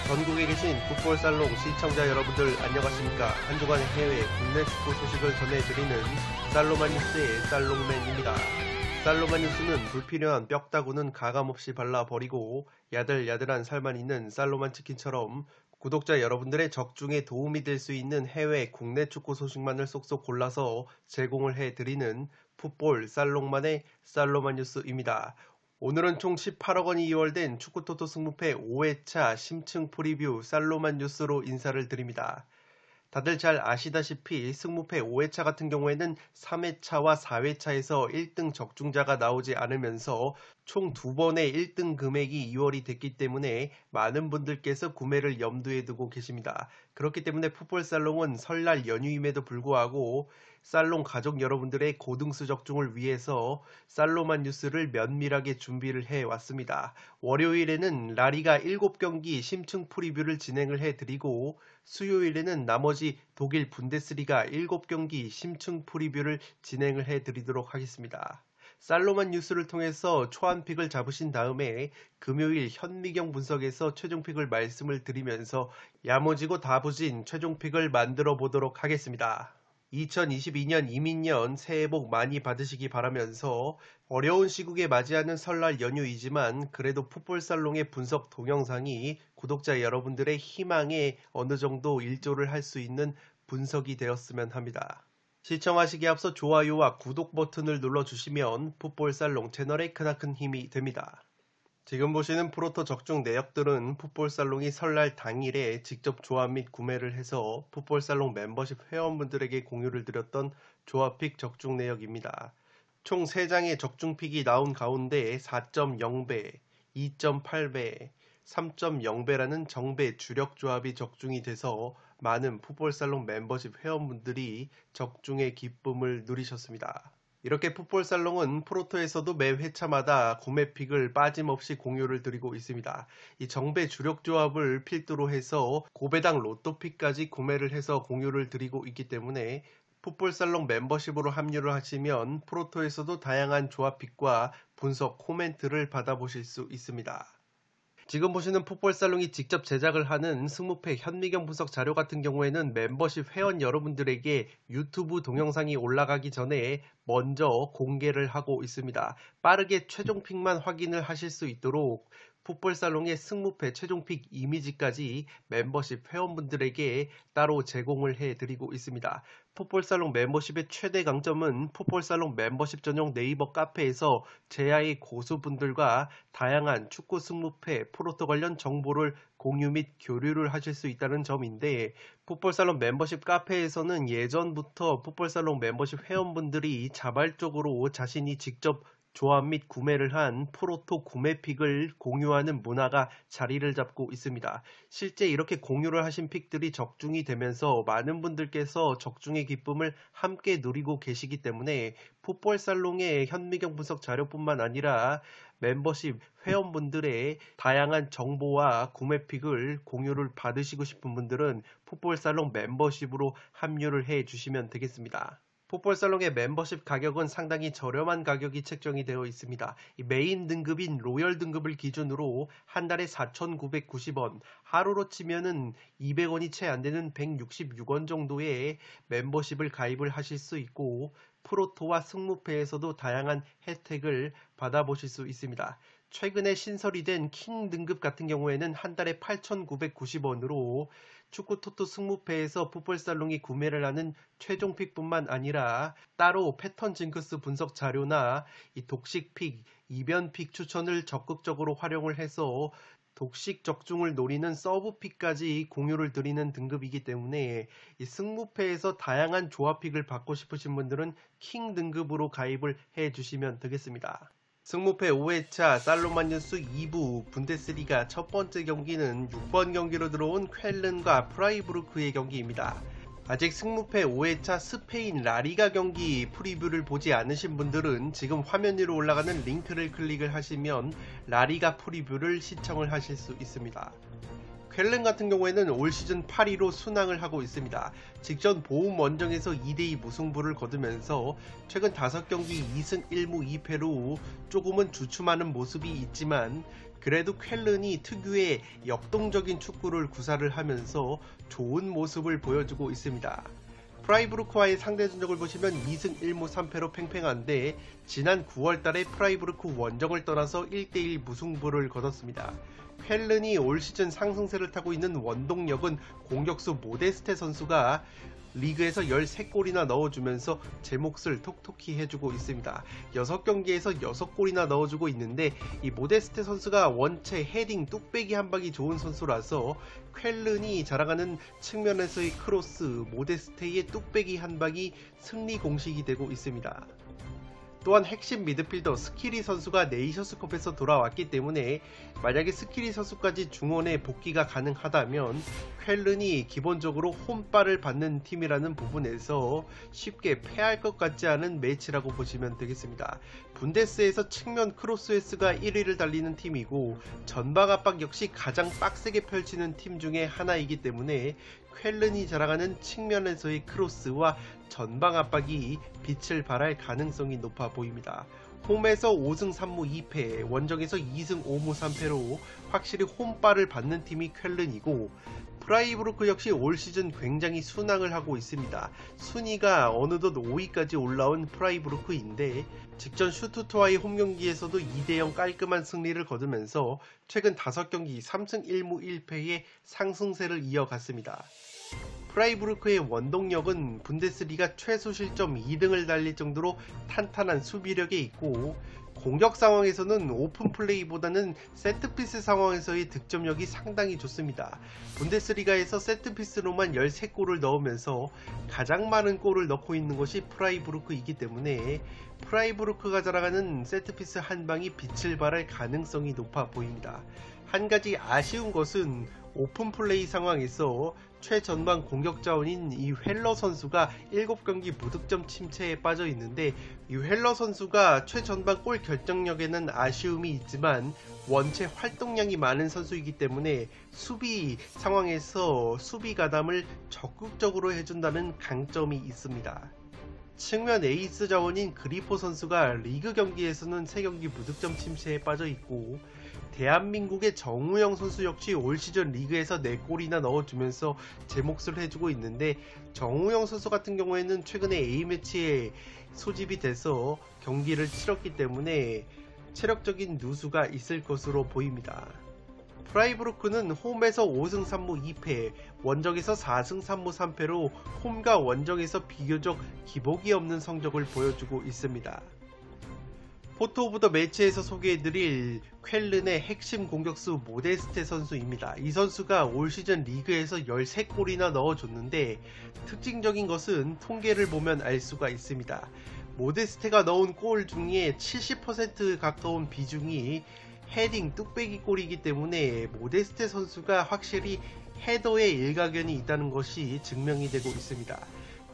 전국에 계신 풋볼살롱 시청자 여러분들 안녕하십니까. 한 주간의 해외 국내 축구 소식을 전해드리는 살로만 뉴스의 살롱맨입니다. 살로만 뉴스는 불필요한 뼈다구는 가감없이 발라버리고 야들야들한 살만 있는 살로만 치킨처럼 구독자 여러분들의 적중에 도움이 될 수 있는 해외 국내 축구 소식만을 쏙쏙 골라서 제공을 해드리는 풋볼 살롱만의 살로만 뉴스입니다. 오늘은 총 18억 원이 이월된 축구토토 승무패 5회차 심층 프리뷰 살로만 뉴스로 인사를 드립니다. 다들 잘 아시다시피 승무패 5회차 같은 경우에는 3회차와 4회차에서 1등 적중자가 나오지 않으면서 총 2번의 1등 금액이 이월이 됐기 때문에 많은 분들께서 구매를 염두에 두고 계십니다. 그렇기 때문에 풋볼살롱은 설날 연휴임에도 불구하고 살롱 가족 여러분들의 고등수 적중을 위해서 살로만 뉴스를 면밀하게 준비를 해왔습니다. 월요일에는 라리가 7경기 심층 프리뷰를 진행을 해드리고 수요일에는 나머지 독일 분데스리가 7경기 심층 프리뷰를 진행을 해드리도록 하겠습니다. 살로만 뉴스를 통해서 초안픽을 잡으신 다음에 금요일 현미경 분석에서 최종픽을 말씀을 드리면서 야무지고 다부진 최종픽을 만들어 보도록 하겠습니다. 2022년 이민년 새해 복 많이 받으시기 바라면서 어려운 시국에 맞이하는 설날 연휴이지만 그래도 풋볼살롱의 분석 동영상이 구독자 여러분들의 희망에 어느 정도 일조를 할 수 있는 분석이 되었으면 합니다. 시청하시기에 앞서 좋아요와 구독 버튼을 눌러주시면 풋볼살롱 채널에 크나큰 힘이 됩니다. 지금 보시는 프로토 적중 내역들은 풋볼살롱이 설날 당일에 직접 조합 및 구매를 해서 풋볼살롱 멤버십 회원분들에게 공유를 드렸던 조합픽 적중 내역입니다. 총 3장의 적중픽이 나온 가운데 4.0배, 2.8배, 3.0배라는 정배 주력 조합이 적중이 돼서 많은 풋볼살롱 멤버십 회원분들이 적중의 기쁨을 누리셨습니다. 이렇게 풋볼살롱은 프로토에서도 매 회차마다 구매픽을 빠짐없이 공유를 드리고 있습니다. 이 정배 주력 조합을 필두로 해서 고배당 로또픽까지 구매를 해서 공유를 드리고 있기 때문에 풋볼살롱 멤버십으로 합류를 하시면 프로토에서도 다양한 조합픽과 분석 코멘트를 받아보실 수 있습니다. 지금 보시는 풋볼살롱이 직접 제작을 하는 승무패 현미경 분석 자료 같은 경우에는 멤버십 회원 여러분들에게 유튜브 동영상이 올라가기 전에 먼저 공개를 하고 있습니다. 빠르게 최종픽만 확인을 하실 수 있도록 풋볼살롱의 승무패 최종픽 이미지까지 멤버십 회원분들에게 따로 제공을 해드리고 있습니다. 풋볼살롱 멤버십의 최대 강점은 풋볼살롱 멤버십 전용 네이버 카페에서 제야의 고수분들과 다양한 축구 승무패 프로토 관련 정보를 공유 및 교류를 하실 수 있다는 점인데 풋볼살롱 멤버십 카페에서는 예전부터 풋볼살롱 멤버십 회원분들이 자발적으로 자신이 직접 조합 및 구매를 한 프로토 구매픽을 공유하는 문화가 자리를 잡고 있습니다. 실제 이렇게 공유를 하신 픽들이 적중이 되면서 많은 분들께서 적중의 기쁨을 함께 누리고 계시기 때문에 풋볼살롱의 현미경 분석 자료뿐만 아니라 멤버십 회원분들의 다양한 정보와 구매픽을 공유를 받으시고 싶은 분들은 풋볼살롱 멤버십으로 합류를 해 주시면 되겠습니다. 풋볼살롱의 멤버십 가격은 상당히 저렴한 가격이 책정이 되어 있습니다. 메인 등급인 로열 등급을 기준으로 한 달에 4,990원, 하루로 치면은 200원이 채 안 되는 166원 정도의 멤버십을 가입을 하실 수 있고 프로토와 승무패에서도 다양한 혜택을 받아보실 수 있습니다. 최근에 신설이 된 킹 등급 같은 경우에는 한 달에 8,990원으로 축구토토 승무패에서 풋볼살롱이 구매를 하는 최종픽뿐만 아니라 따로 패턴 징크스 분석 자료나 이 독식픽, 이변픽 추천을 적극적으로 활용을 해서 독식 적중을 노리는 서브픽까지 공유를 드리는 등급이기 때문에 이 승무패에서 다양한 조합픽을 받고 싶으신 분들은 킹 등급으로 가입을 해 주시면 되겠습니다. 승무패 5회차 살로만 뉴스 2부 분데스리가 첫 번째 경기는 6번 경기로 들어온 쾰른과 프라이부르크의 경기입니다. 아직 승무패 5회차 스페인 라리가 경기 프리뷰를 보지 않으신 분들은 지금 화면 위로 올라가는 링크를 클릭을 하시면 라리가 프리뷰를 시청을 하실 수 있습니다. 쾰른 같은 경우에는 올 시즌 8위로 순항을 하고 있습니다. 직전 보움 원정에서 2대2 무승부를 거두면서 최근 5경기 2승 1무 2패로 조금은 주춤하는 모습이 있지만 그래도 쾰른이 특유의 역동적인 축구를 구사를 하면서 좋은 모습을 보여주고 있습니다. 프라이부르크와의 상대전적을 보시면 2승 1무 3패로 팽팽한데 지난 9월달에 프라이부르크 원정을 떠나서 1대1 무승부를 거뒀습니다. 쾰른이 올 시즌 상승세를 타고 있는 원동력은 공격수 모데스테 선수가 리그에서 13골이나 넣어주면서 제 몫을 톡톡히 해주고 있습니다. 6경기에서 6골이나 넣어주고 있는데 이 모데스테 선수가 원체 헤딩 뚝배기 한방이 좋은 선수라서 쾰른이 자랑하는 측면에서의 크로스, 모데스테의 뚝배기 한방이 승리 공식이 되고 있습니다. 또한 핵심 미드필더 스키리 선수가 네이션스컵에서 돌아왔기 때문에 만약에 스키리 선수까지 중원에 복귀가 가능하다면 쾰른이 기본적으로 홈발을 받는 팀이라는 부분에서 쉽게 패할 것 같지 않은 매치라고 보시면 되겠습니다. 분데스에서 측면 크로스웨스가 1위를 달리는 팀이고 전방 압박 역시 가장 빡세게 펼치는 팀 중에 하나이기 때문에 쾰른이 자랑하는 측면에서의 크로스와 전방 압박이 빛을 발할 가능성이 높아 보입니다. 홈에서 5승 3무 2패, 원정에서 2승 5무 3패로 확실히 홈발을 받는 팀이 쾰른이고 프라이부르크 역시 올 시즌 굉장히 순항을 하고 있습니다. 순위가 어느덧 5위까지 올라온 프라이부르크인데 직전 슈투트와의 홈경기에서도 2대0 깔끔한 승리를 거두면서 최근 5경기 3승 1무 1패의 상승세를 이어갔습니다. 프라이부르크의 원동력은 분데스리가 최소 실점 2등을 달릴 정도로 탄탄한 수비력에 있고 공격 상황에서는 오픈 플레이보다는 세트피스 상황에서의 득점력이 상당히 좋습니다. 분데스리가에서 세트피스로만 13골을 넣으면서 가장 많은 골을 넣고 있는 것이 프라이부르크이기 때문에 프라이부르크가 자랑하는 세트피스 한 방이 빛을 발할 가능성이 높아 보입니다. 한 가지 아쉬운 것은 오픈 플레이 상황에서 최전방 공격 자원인 이 헬러 선수가 7경기 무득점 침체에 빠져 있는데 이 헬러 선수가 최전방 골 결정력에는 아쉬움이 있지만 원체 활동량이 많은 선수이기 때문에 수비 상황에서 수비 가담을 적극적으로 해준다는 강점이 있습니다. 측면 에이스 자원인 그리포 선수가 리그 경기에서는 3경기 무득점 침체에 빠져 있고 대한민국의 정우영 선수 역시 올 시즌 리그에서 4골이나 넣어주면서 제 몫을 해주고 있는데 정우영 선수 같은 경우에는 최근에 A매치에 소집이 돼서 경기를 치렀기 때문에 체력적인 누수가 있을 것으로 보입니다. 프라이부르크는 홈에서 5승 3무 2패, 원정에서 4승 3무 3패로 홈과 원정에서 비교적 기복이 없는 성적을 보여주고 있습니다. 포토 오브 더 매치에서 소개해드릴 쾰른의 핵심 공격수 모데스테 선수입니다. 이 선수가 올 시즌 리그에서 13골이나 넣어줬는데 특징적인 것은 통계를 보면 알 수가 있습니다. 모데스테가 넣은 골 중에 70% 가까운 비중이 헤딩 뚝배기 골이기 때문에 모데스테 선수가 확실히 헤더에 일가견이 있다는 것이 증명이 되고 있습니다.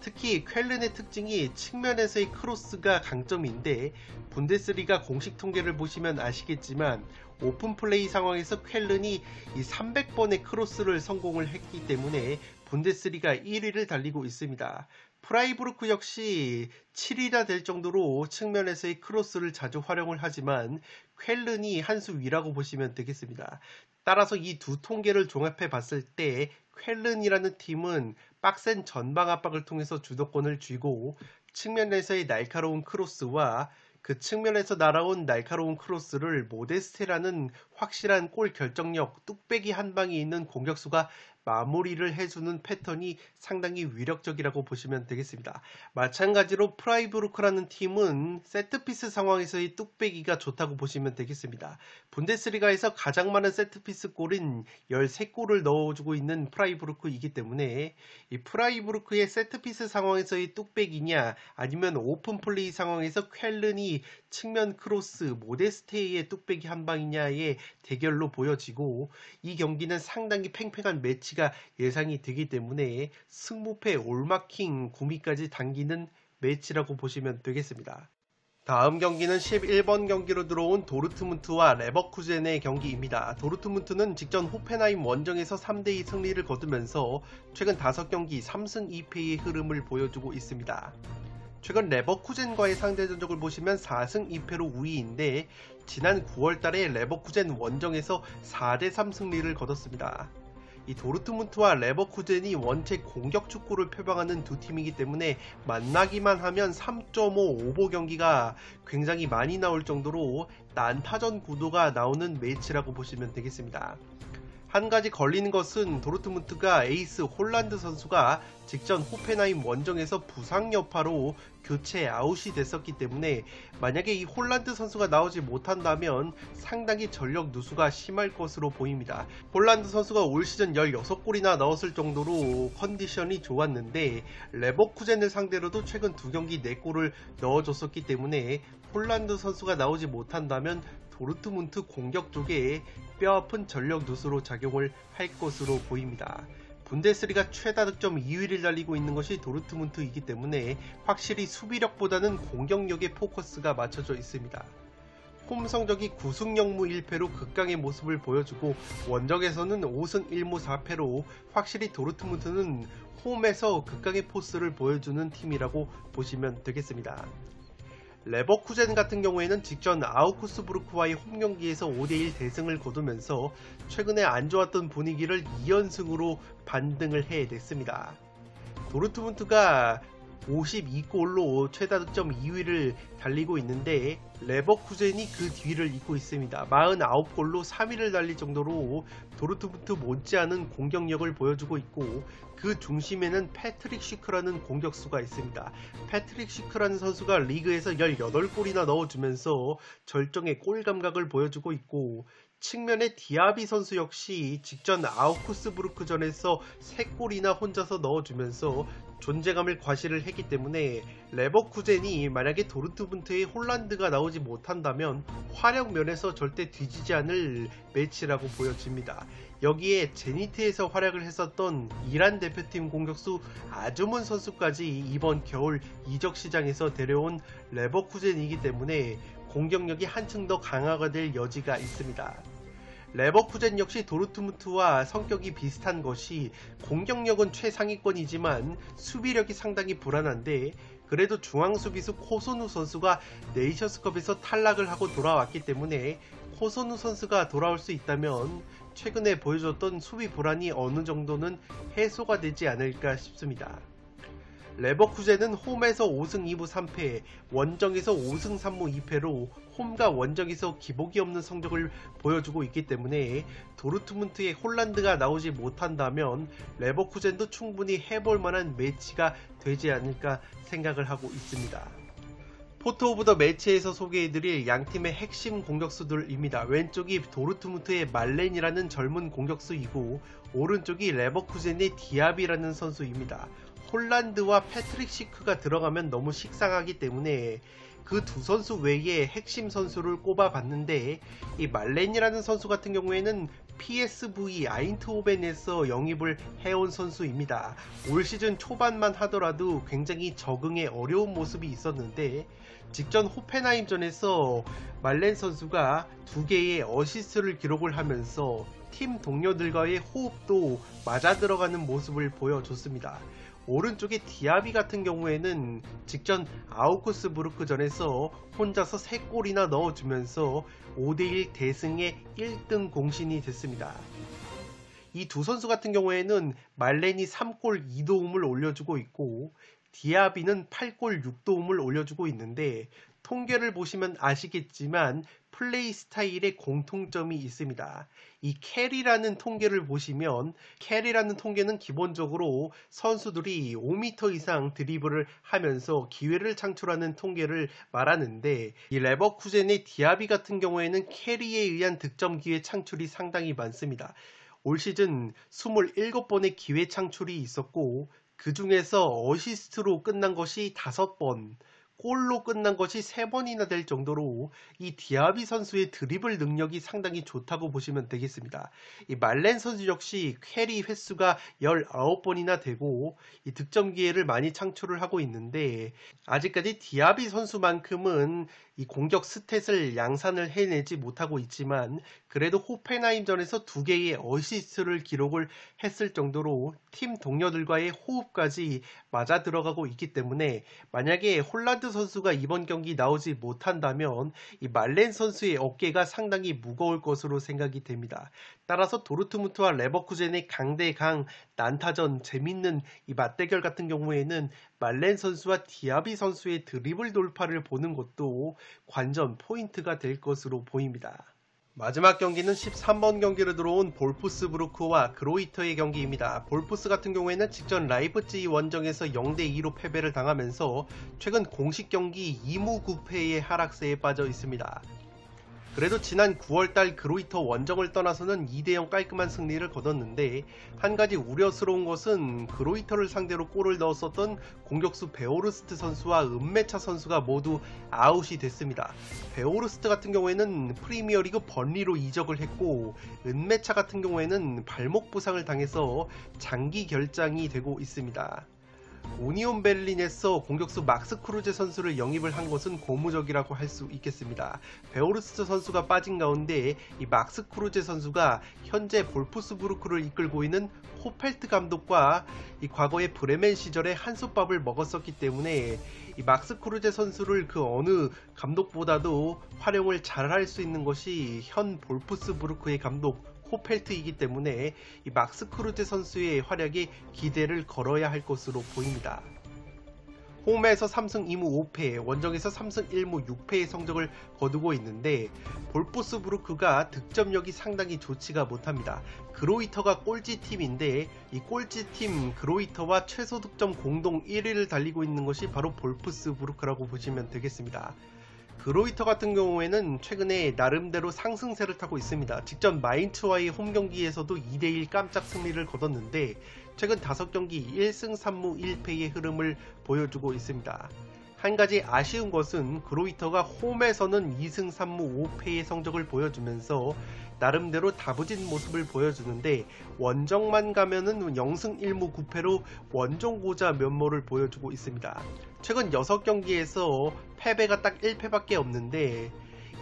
특히 쾰른의 특징이 측면에서의 크로스가 강점인데 분데스리가 공식 통계를 보시면 아시겠지만 오픈 플레이 상황에서 쾰른이 이 300번의 크로스를 성공을 했기 때문에 분데스리가 1위를 달리고 있습니다. 프라이부르크 역시 7위나 될 정도로 측면에서의 크로스를 자주 활용을 하지만 쾰른이 한 수 위라고 보시면 되겠습니다. 따라서 이 두 통계를 종합해 봤을 때 쾰른이라는 팀은 빡센 전방 압박을 통해서 주도권을 쥐고 측면에서의 날카로운 크로스와 그 측면에서 날아온 날카로운 크로스를 모데스테라는 확실한 골 결정력 뚝배기 한 방이 있는 공격수가 마무리를 해주는 패턴이 상당히 위력적이라고 보시면 되겠습니다. 마찬가지로 프라이부르크라는 팀은 세트피스 상황에서의 뚝배기가 좋다고 보시면 되겠습니다. 분데스리가에서 가장 많은 세트피스 골인 13골을 넣어주고 있는 프라이부르크이기 때문에 이 프라이부르크의 세트피스 상황에서의 뚝배기냐 아니면 오픈 플레이 상황에서 쾰른이 측면 크로스 모데스테의 뚝배기 한 방이냐의 대결로 보여지고 이 경기는 상당히 팽팽한 매치가 예상이 되기 때문에 승부패 올마킹 구미까지 당기는 매치라고 보시면 되겠습니다. 다음 경기는 11번 경기로 들어온 도르트문트와 레버쿠젠의 경기입니다. 도르트문트는 직전 호펜하임 원정에서 3대2 승리를 거두면서 최근 5경기 3승 2패의 흐름을 보여주고 있습니다. 최근 레버쿠젠과의 상대 전적을 보시면 4승 2패로 우위인데 지난 9월달에 레버쿠젠 원정에서 4대3 승리를 거뒀습니다. 이 도르트문트와 레버쿠젠이 원체 공격 축구를 표방하는 두 팀이기 때문에 만나기만 하면 3.5 오버 경기가 굉장히 많이 나올 정도로 난타전 구도가 나오는 매치라고 보시면 되겠습니다. 한 가지 걸리는 것은 도르트문트가 에이스 홀란드 선수가 직전 호펜하임 원정에서 부상 여파로 교체 아웃이 됐었기 때문에 만약에 이 홀란드 선수가 나오지 못한다면 상당히 전력 누수가 심할 것으로 보입니다. 홀란드 선수가 올 시즌 16골이나 넣었을 정도로 컨디션이 좋았는데 레버쿠젠을 상대로도 최근 2경기 4골을 넣어줬었기 때문에 홀란드 선수가 나오지 못한다면 도르트문트 공격 쪽에 뼈아픈 전력 누수로 작용을 할 것으로 보입니다. 분데스리가 최다 득점 2위를 달리고 있는 것이 도르트문트이기 때문에 확실히 수비력보다는 공격력에 포커스가 맞춰져 있습니다. 홈 성적이 9승 0무 1패로 극강의 모습을 보여주고 원정에서는 5승 1무 4패로 확실히 도르트문트는 홈에서 극강의 포스를 보여주는 팀이라고 보시면 되겠습니다. 레버쿠젠 같은 경우에는 직전 아우쿠스부르크와의 홈경기에서 5대1 대승을 거두면서 최근에 안 좋았던 분위기를 2연승으로 반등을 해냈습니다. 도르트문트가 52골로 최다 득점 2위를 달리고 있는데 레버쿠젠이 그 뒤를 잇고 있습니다. 49골로 3위를 달릴 정도로 도르트문트 못지않은 공격력을 보여주고 있고 그 중심에는 패트릭 슈크라는 공격수가 있습니다. 패트릭 슈크라는 선수가 리그에서 18골이나 넣어주면서 절정의 골 감각을 보여주고 있고 측면의 디아비 선수 역시 직전 아우쿠스부르크전에서 3골이나 혼자서 넣어주면서 존재감을 과시를 했기 때문에 레버쿠젠이 만약에 도르트문트의 홀란드가 나오지 못한다면 활약 면에서 절대 뒤지지 않을 매치라고 보여집니다. 여기에 제니트에서 활약을 했었던 이란 대표팀 공격수 아주문 선수까지 이번 겨울 이적 시장에서 데려온 레버쿠젠이기 때문에 공격력이 한층 더 강화가 될 여지가 있습니다. 레버쿠젠 역시 도르트문트와 성격이 비슷한 것이 공격력은 최상위권이지만 수비력이 상당히 불안한데 그래도 중앙수비수 코소누 선수가 네이션스컵에서 탈락을 하고 돌아왔기 때문에 코소누 선수가 돌아올 수 있다면 최근에 보여줬던 수비 불안이 어느 정도는 해소가 되지 않을까 싶습니다. 레버쿠젠은 홈에서 5승 2무 3패, 원정에서 5승 3무 2패로 홈과 원정에서 기복이 없는 성적을 보여주고 있기 때문에 도르트문트의 홀란드가 나오지 못한다면 레버쿠젠도 충분히 해볼 만한 매치가 되지 않을까 생각을 하고 있습니다. 포토 오브 더 매치에서 소개해드릴 양팀의 핵심 공격수들입니다. 왼쪽이 도르트문트의 말렌이라는 젊은 공격수이고 오른쪽이 레버쿠젠의 디아비라는 선수입니다. 홀란드와 패트릭 시크가 들어가면 너무 식상하기 때문에 그 두 선수 외에 핵심 선수를 꼽아봤는데 이 말렌이라는 선수 같은 경우에는 PSV 아인트호벤에서 영입을 해온 선수입니다. 올 시즌 초반만 하더라도 굉장히 적응에 어려운 모습이 있었는데 직전 호펜하임전에서 말렌 선수가 2개의 어시스트를 기록을 하면서 팀 동료들과의 호흡도 맞아 들어가는 모습을 보여줬습니다. 오른쪽에 디아비 같은 경우에는 직전 아우쿠스부르크전에서 혼자서 3골이나 넣어주면서 5대1 대승의 1등 공신이 됐습니다. 이 두 선수 같은 경우에는 말렌이 3골 2도움을 올려주고 있고 디아비는 8골 6도움을 올려주고 있는데 통계를 보시면 아시겠지만 플레이 스타일에 공통점이 있습니다. 이 캐리라는 통계를 보시면 캐리라는 통계는 기본적으로 선수들이 5m 이상 드리블을 하면서 기회를 창출하는 통계를 말하는데 이 레버쿠젠의 디아비 같은 경우에는 캐리에 의한 득점 기회 창출이 상당히 많습니다. 올 시즌 27번의 기회 창출이 있었고 그 중에서 어시스트로 끝난 것이 5번, 골로 끝난 것이 3번이나 될 정도로 이 디아비 선수의 드리블 능력이 상당히 좋다고 보시면 되겠습니다. 이 말렌 선수 역시 캐리 횟수가 19번이나 되고 이 득점 기회를 많이 창출을 하고 있는데 아직까지 디아비 선수만큼은 이 공격 스탯을 양산을 해내지 못하고 있지만 그래도 호펜하임전에서 2개의 어시스트를 기록을 했을 정도로 팀 동료들과의 호흡까지 맞아 들어가고 있기 때문에 만약에 홀란드 선수가 이번 경기 나오지 못한다면 이 말렌 선수의 어깨가 상당히 무거울 것으로 생각이 됩니다. 따라서 도르트문트와 레버쿠젠의 강대강 난타전 재밌는 이 맞대결 같은 경우에는 말렌 선수와 디아비 선수의 드리블 돌파를 보는 것도 관전 포인트가 될 것으로 보입니다. 마지막 경기는 13번 경기로 들어온 볼프스부르크와 그로이터의 경기입니다. 볼프스 같은 경우에는 직전 라이프치히 원정에서 0대2로 패배를 당하면서 최근 공식 경기 2무 9패의 하락세에 빠져 있습니다. 그래도 지난 9월달 그로이터 원정을 떠나서는 2대0 깔끔한 승리를 거뒀는데 한 가지 우려스러운 것은 그로이터를 상대로 골을 넣었었던 공격수 베오르스트 선수와 은메차 선수가 모두 아웃이 됐습니다. 베오르스트 같은 경우에는 프리미어리그 번리로 이적을 했고 은메차 같은 경우에는 발목 부상을 당해서 장기 결장이 되고 있습니다. 우니온 베를린에서 공격수 막스 크루제 선수를 영입을 한 것은 고무적이라고 할 수 있겠습니다. 베오르스트 선수가 빠진 가운데 이 막스 크루제 선수가 현재 볼프스부르크를 이끌고 있는 호펠트 감독과 이 과거의 브레멘 시절에 한솥밥을 먹었었기 때문에 이 막스 크루제 선수를 그 어느 감독보다도 활용을 잘할 수 있는 것이 현 볼프스부르크의 감독 호펠트이기 때문에 이 막스 크루제 선수의 활약에 기대를 걸어야 할 것으로 보입니다. 홈에서 3승 2무 5패, 원정에서 3승 1무 6패의 성적을 거두고 있는데 볼프스부르크가 득점력이 상당히 좋지가 못합니다. 그로이터가 꼴찌팀인데 이 꼴찌팀 그로이터와 최소 득점 공동 1위를 달리고 있는 것이 바로 볼프스부르크라고 보시면 되겠습니다. 그로이터 같은 경우에는 최근에 나름대로 상승세를 타고 있습니다. 직전 마인츠와의 홈경기에서도 2대1 깜짝 승리를 거뒀는데 최근 5경기 1승 3무 1패의 흐름을 보여주고 있습니다. 한 가지 아쉬운 것은 그로이터가 홈에서는 2승 3무 5패의 성적을 보여주면서 나름대로 다부진 모습을 보여주는데 원정만 가면은 0승 1무 9패로 원정고자 면모를 보여주고 있습니다. 최근 6경기에서 패배가 딱 1패밖에 없는데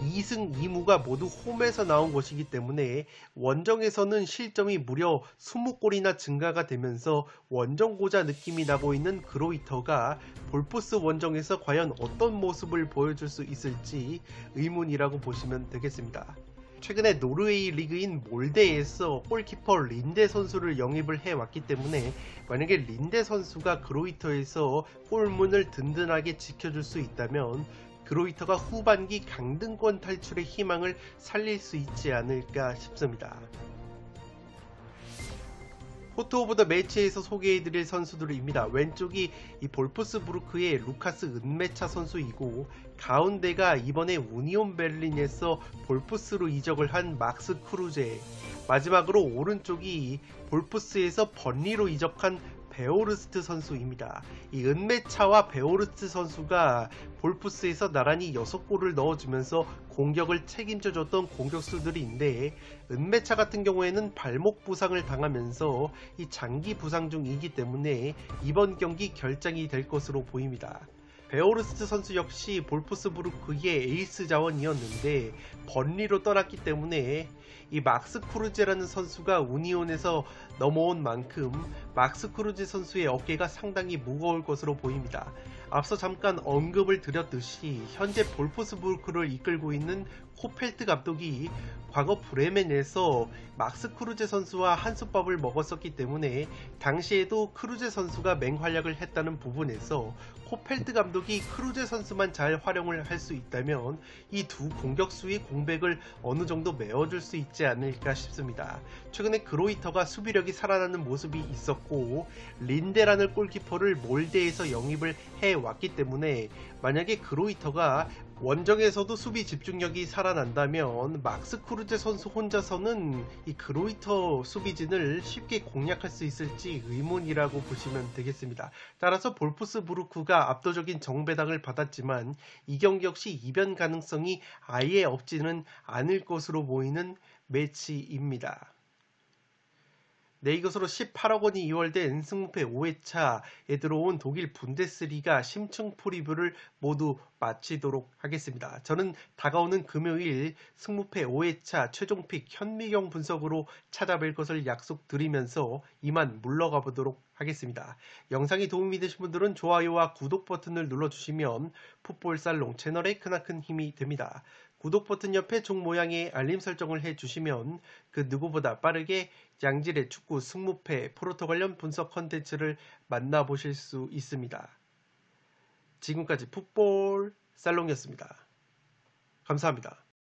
2승 2무가 모두 홈에서 나온 것이기 때문에 원정에서는 실점이 무려 20골이나 증가가 되면서 원정고자 느낌이 나고 있는 그로이터가 볼프스 원정에서 과연 어떤 모습을 보여줄 수 있을지 의문이라고 보시면 되겠습니다. 최근에 노르웨이 리그인 몰데에서 골키퍼 린데 선수를 영입을 해왔기 때문에 만약에 린데 선수가 그로이터에서 골문을 든든하게 지켜줄 수 있다면 그로이터가 후반기 강등권 탈출의 희망을 살릴 수 있지 않을까 싶습니다. 포토 오브 더 매치에서 소개해드릴 선수들입니다. 왼쪽이 이 볼프스부르크의 루카스 은메차 선수이고 가운데가 이번에 우니온 베를린에서 볼프스로 이적을 한 막스 크루제, 마지막으로 오른쪽이 볼프스에서 번리로 이적한 베오르스트 선수입니다. 이 은메차와 베오르스트 선수가 볼프스에서 나란히 6골을 넣어주면서 공격을 책임져줬던 공격수들인데 은메차 같은 경우에는 발목 부상을 당하면서 이 장기 부상 중이기 때문에 이번 경기 결장이 될 것으로 보입니다. 베오르스트 선수 역시 볼프스부르크의 에이스 자원이었는데 번리로 떠났기 때문에 이 막스 크루제라는 선수가 우니온에서 넘어온 만큼 막스 크루제 선수의 어깨가 상당히 무거울 것으로 보입니다. 앞서 잠깐 언급을 드렸듯이 현재 볼프스부르크를 이끌고 있는 호펠트 감독이 과거 브레멘에서 막스 크루제 선수와 한솥밥을 먹었었기 때문에 당시에도 크루제 선수가 맹활약을 했다는 부분에서 호펠트 감독이 크루제 선수만 잘 활용을 할 수 있다면 이 두 공격수의 공백을 어느 정도 메워줄 수 있지 않을까 싶습니다. 최근에 그로이터가 수비력이 살아나는 모습이 있었고 린데라는 골키퍼를 몰데에서 영입을 해왔기 때문에 만약에 그로이터가 원정에서도 수비 집중력이 살아난다면 막스 크루제 선수 혼자서는 이 그로이터 수비진을 쉽게 공략할 수 있을지 의문이라고 보시면 되겠습니다. 따라서 볼프스부르크가 압도적인 정배당을 받았지만 이 경기 역시 이변 가능성이 아예 없지는 않을 것으로 보이는 매치입니다. 네, 이것으로 18억 원이 이월된 승무패 5회차에 들어온 독일 분데스리가 심층 프리뷰를 모두 마치도록 하겠습니다. 저는 다가오는 금요일 승무패 5회차 최종픽 현미경 분석으로 찾아뵐 것을 약속드리면서 이만 물러가 보도록 하겠습니다. 영상이 도움이 되신 분들은 좋아요와 구독 버튼을 눌러주시면 풋볼살롱 채널에 크나큰 힘이 됩니다. 구독 버튼 옆에 종 모양의 알림 설정을 해주시면 그 누구보다 빠르게 양질의 축구 승무패 프로토 관련 분석 컨텐츠를 만나보실 수 있습니다. 지금까지 풋볼 살롱이었습니다. 감사합니다.